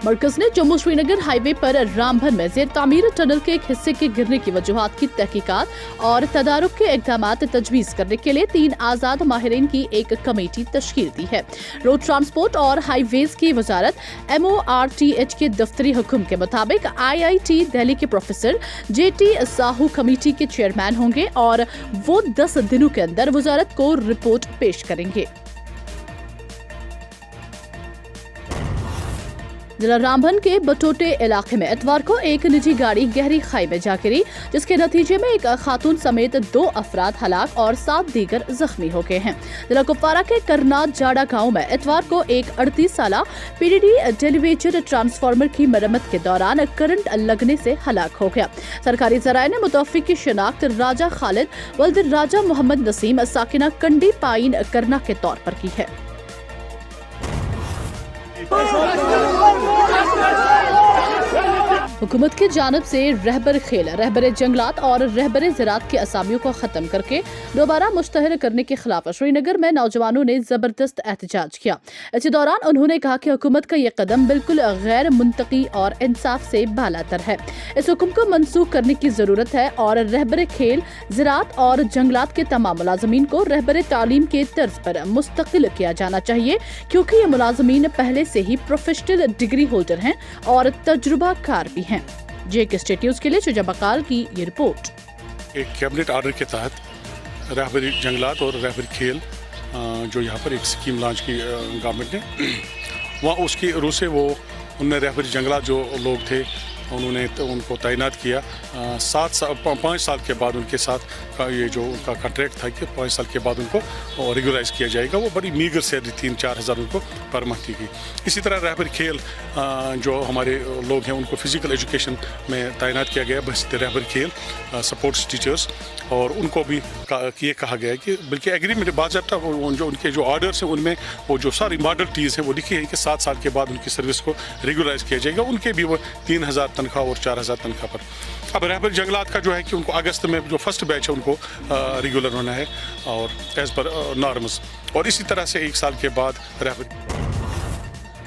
मरकज ने जम्मू श्रीनगर हाईवे पर रामबन में ज़ेर तामीर टनल के एक हिस्से के गिरने की वजूहात की तहकीकात और तदारुक के इक़दामात तजवीज़ करने के लिए 3 आज़ाद माहिरीन की एक कमेटी तश्कील दी है। रोड ट्रांसपोर्ट और हाईवेज की वजारत MORTH के दफ्तरी हुक्म के मुताबिक IIT दिल्ली के प्रोफेसर JT साहू कमेटी के चेयरमैन होंगे और वो 10 दिनों के अंदर वजारत को रिपोर्ट पेश करेंगे। जिला रामबन के बटोटे इलाके में इतवार को एक निजी गाड़ी गहरी खाई में जा गिरी, जिसके नतीजे में एक खातून समेत 2 अफराद हलाक और 7 दीगर जख्मी हो गए हैं। जिला कुपवारा के करनाथ जाड़ा गांव में इतवार को एक 38 साला PDD टेलीवेजर ट्रांसफार्मर की मरम्मत के दौरान करंट लगने से हलाक हो गया। सरकारी जराये ने मुतवफ़्फ़ी की शिनाख्त राजा खालिद वल्द राजा मोहम्मद नसीम साकिना कंडी पाइन करना के तौर पर की है। हुकूमत की जानिब से रहबर खेल, रहबर जंगलात और रहबर ज़राअत के असामियों को ख़त्म करके दोबारा मुश्तहर करने के खिलाफ श्रीनगर में नौजवानों ने ज़बरदस्त एहतजाज किया। इसी दौरान उन्होंने कहा कि हुकूमत का ये कदम बिल्कुल गैर मुंतकी और इंसाफ से बालातर है। इस हुक्म को मनसूख करने की ज़रूरत है और रहबर खेल, ज़राअत और जंगलात के तमाम मुलाजमीन को रहबर तालीम के तर्ज पर मुस्तकिल किया जाना चाहिए, क्योंकि ये मुलाजमीन पहले से ही प्रोफेशनल डिग्री होल्डर हैं और तजुर्बा कार भी हैं। JK स्टेट न्यूज़ के लिए शुजा बकाल की ये रिपोर्ट। एक कैबिनेट ऑर्डर के तहत रहबर जंगलात और रहबर खेल जो यहाँ पर एक स्कीम लॉन्च की गवर्नमेंट ने, वहाँ उसकी रूह से वो उनमें रहबर जंगलात जो लोग थे उन्होंने उनको तैनात किया। 5 साल के बाद उनके साथ का ये जो उनका कॉन्ट्रैक्ट था कि 5 साल के बाद उनको रेगुलराइज किया जाएगा। वो बड़ी मीगर सैलरी 3-4 हज़ार उनको पर मंथ की गई। इसी तरह रहबर खेल जो हमारे लोग हैं उनको फिज़िकल एजुकेशन में तैनात किया गया बहसीत रहबर खेल सपोर्ट्स टीचर्स, और उनको भी ये कहा गया है कि बल्कि एग्रीमेंट बाज़ाब्ता जो उनके जो ऑर्डर्स हैं उनमें वो जो सारी मॉडलिटीज़ हैं वो लिखी है कि 7 साल के बाद उनकी सर्विस को रेगुलराइज किया जाएगा। उनके भी वो 3,000 तनख्वाह और 4,000 तनख्वाह पर। अब रहबर जंगलात का जो है कि उनको अगस्त में जो फर्स्ट बैच है उनको रेगुलर होना है और एज पर नॉर्म्स, और इसी तरह से 1 साल के बाद रहबर।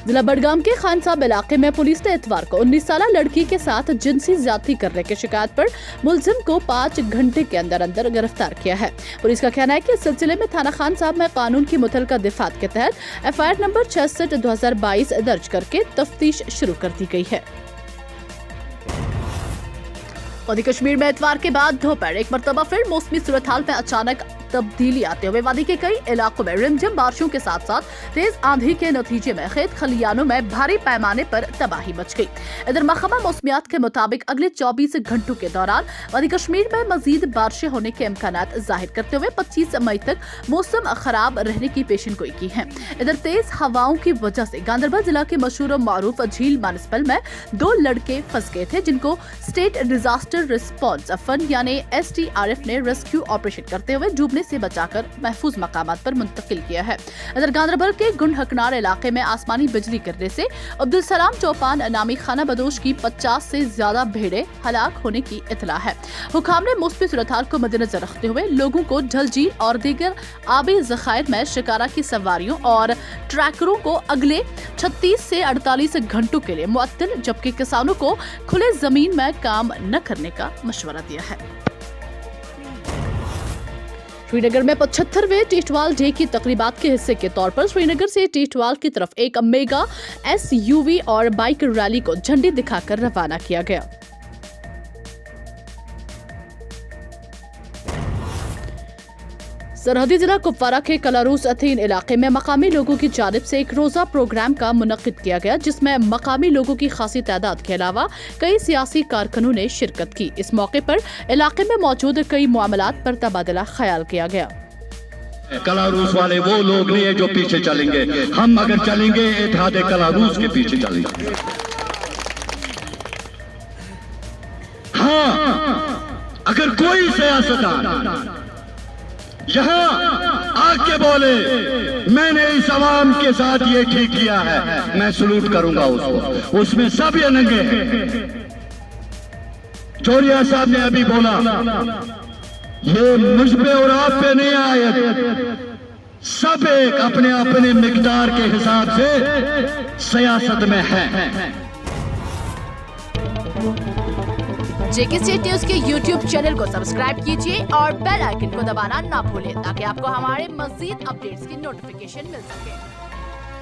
जिला बडगाम के खान साहब इलाके में पुलिस ने इतवार को 19 साला लड़की के साथ जिनसी ज्यादती करने की शिकायत पर मुलजिम को 5 घंटे के अंदर अंदर गिरफ्तार किया है। पुलिस का कहना है कि इस सिलसिले में थाना खान साहब में कानून की मुतलका दिफात के तहत FIR नंबर 66/2022 दर्ज करके तफ्तीश शुरू कर दी गई है। वादी कश्मीर में इतवार के बाद दोपहर एक मरतबा फिर मौसमी सूरत हाल में अचानक तब्दीली आते हुए वादी के कई इलाकों में रिमझिम बारिशों के साथ साथ तेज आंधी के नतीजे में खेत खलियानों में भारी पैमाने पर तबाही मच गई। इधर महकमा मौसमियात के मुताबिक अगले 24 घंटों के दौरान वादी कश्मीर में मजीद बारिशें होने के इम्कानात जाहिर करते हुए 25 मई तक मौसम खराब रहने की पेशेनगोई की है। इधर तेज हवाओं की वजह से गांधरबल जिला के मशहूर और मारूफ झील मानसपल में 2 लड़के फंस गए थे, जिनको स्टेट डिजास्टर रिस्पॉन्स फंड यानी SDRF ने रेस्क्यू ऑपरेशन करते हुए डूबने से बचाकर महफूज मकामात पर मुंतकिल किया है। इधर गांधरबल के गुंड हकनार इलाके में आसमानी बिजली गिरने से अब्दुल सलाम चौपान नामी खाना बदोश की 50 से ज्यादा भेड़ें हलाक होने की इतला है। हुकाम ने मौसमी सूरत हाल को मद्देनजर रखते हुए लोगों को डल झील और दीगर आबी ज़खायर में शिकारा की सवारियों और ट्रैकरों को अगले 36 से 48 घंटों के लिए मुअत्तल, जबकि किसानों को खुले जमीन में काम न करने का मशवरा दिया है। श्रीनगर में 75वें टीटवाल डे की तकरीबात के हिस्से के तौर पर श्रीनगर से टीटवाल की तरफ एक मेगा SUV और बाइक रैली को झंडी दिखाकर रवाना किया गया। सरहदी जिला कुपवारा के कलारूस अथीन इलाके में मकामी लोगों की जानिब से एक रोजा प्रोग्राम का मुनक्किद किया गया, जिसमें मकामी लोगों की खासी तादाद के अलावा कई सियासी कारकुनों ने शिरकत की। इस मौके पर इलाके में मौजूद कई मामलात पर तबादला ख्याल किया गया। कलारूस वाले वो लोग नहीं है जो पीछे चलेंगे, हम अगर चलेंगे इत्तेहाद कलारूस के पीछे चलेंगे। हाँ, अगर कोई सियासतदान यहाँ आके बोले मैंने इस अवाम के साथ ये ठीक किया है, मैं सलूट करूंगा उसको। उसमें सब ये नंगे हैं। चोरिया साहब ने अभी बोला ये मुझ पे और आप पे नहीं आए, सब एक अपने अपने मिकदार के हिसाब से सियासत में है। जेके स्टेट न्यूज के YouTube चैनल को सब्सक्राइब कीजिए और बेल आइकन को दबाना ना भूलें ताकि आपको हमारे मज़ीद अपडेट्स की नोटिफिकेशन मिल सके।